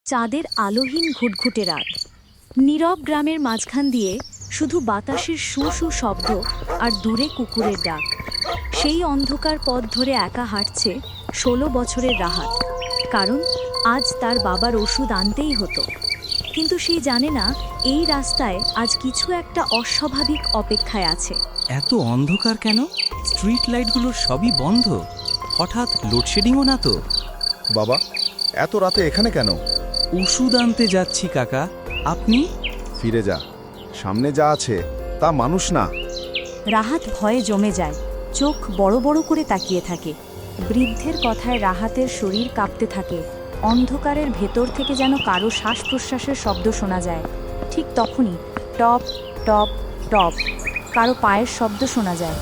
চাঁদের আলোহীন ঘুটঘুটে রাত। নীরব গ্রামের মাঝখান দিয়ে শুধু বাতাসের শু শু শব্দ আর দূরে কুকুরের ডাক। সেই অন্ধকার পথ ধরে একা হাঁটছে ১৬ বছরের রাহাত। কারণ আজ তার বাবার ওষুধ আনতেই হতো। কিন্তু সে জানে না এই রাস্তায় আজ কিছু একটা অস্বাভাবিক অপেক্ষায় আছে। এত অন্ধকার কেন? স্ট্রিট লাইটগুলোর সবই বন্ধ। হঠাৎ লোডশেডিংও না তো? বাবা, এত রাতে এখানে কেন? ওষুধ আনতে যাচ্ছি কাকা। আপনি? ফিরে যা। সামনে যা আছে তা মানুষ না। রাহাত ভয়ে জমে যায়, চোখ বড় বড় করে তাকিয়ে থাকে। বৃদ্ধের কথায় রাহাতের শরীর কাঁপতে থাকে। অন্ধকারের ভেতর থেকে যেন কারো শ্বাস প্রশ্বাসের শব্দ শোনা যায়। ঠিক তখনই টপ টপ টপ কারো পায়ের শব্দ শোনা যায়।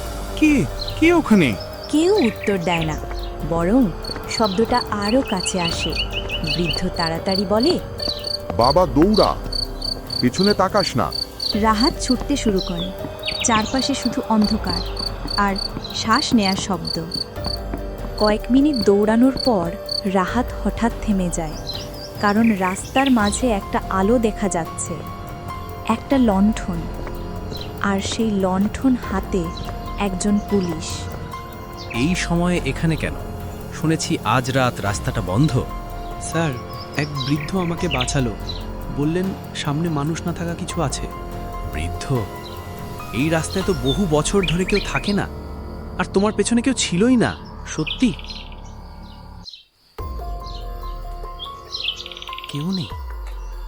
কে ওখানে? কেউ উত্তর দেয় না, বরং শব্দটা আরও কাছে আসে। বৃদ্ধ তাড়াতাড়ি বলে, বাবা দৌড়া, পিছনে তাকাস না। রাহাত ছুটতে শুরু করে। চারপাশে শুধু অন্ধকার আর শ্বাস নেয়ার শব্দ। কয়েক মিনিট দৌড়ানোর পর রাহাত হঠাৎ থেমে যায়, কারণ রাস্তার মাঝে একটা আলো দেখা যাচ্ছে, একটা লণ্ঠন। আর সেই লণ্ঠন হাতে একজন পুলিশ। এই সময়ে এখানে কেন? শুনেছি আজ রাত রাস্তাটা বন্ধ। স্যার, এক বৃদ্ধ আমাকে বাঁচালো। বললেন সামনে মানুষ না থাকা কিছু আছে। বৃদ্ধ? এই রাস্তায় তো বহু বছর ধরে কেউ থাকে না, আর তোমার পেছনে কেউ ছিলই না। সত্যি কেউ নেই?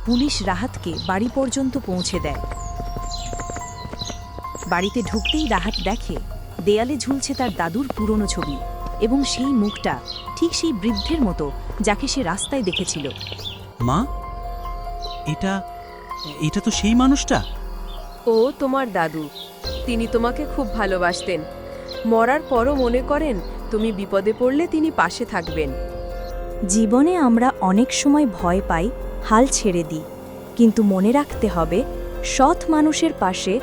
পুলিশ রাহাতকে বাড়ি পর্যন্ত পৌঁছে দেয়। বাড়িতে ঢুকতেই রাহাত দেখে দেয়ালে ঝুলছে তার দাদুর পুরনো ছবি, এবং সেই মুখটা ঠিক সেই বৃদ্ধের মতো যাকে সে রাস্তায় দেখেছিল। মা, এটা তো সেই মানুষটা। ও তোমার দাদু। তিনি তোমাকে খুব ভালোবাসতেন। মরার পরও মনে করেন তুমি বিপদে পড়লে তিনি পাশে থাকবেন। জীবনে আমরা অনেক সময় ভয় পাই, হাল ছেড়ে দিই, কিন্তু মনে রাখতে হবে সৎ মানুষের পাশে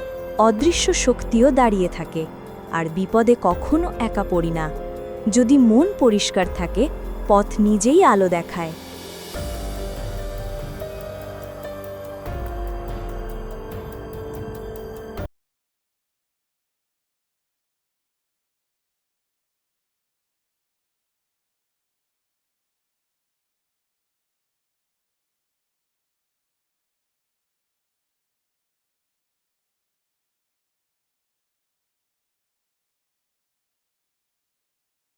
অদৃশ্য শক্তিও দাঁড়িয়ে থাকে। আর বিপদে কখনো একা পড়ি না। যদি মন পরিষ্কার থাকে, পথ নিজেই আলো দেখায়।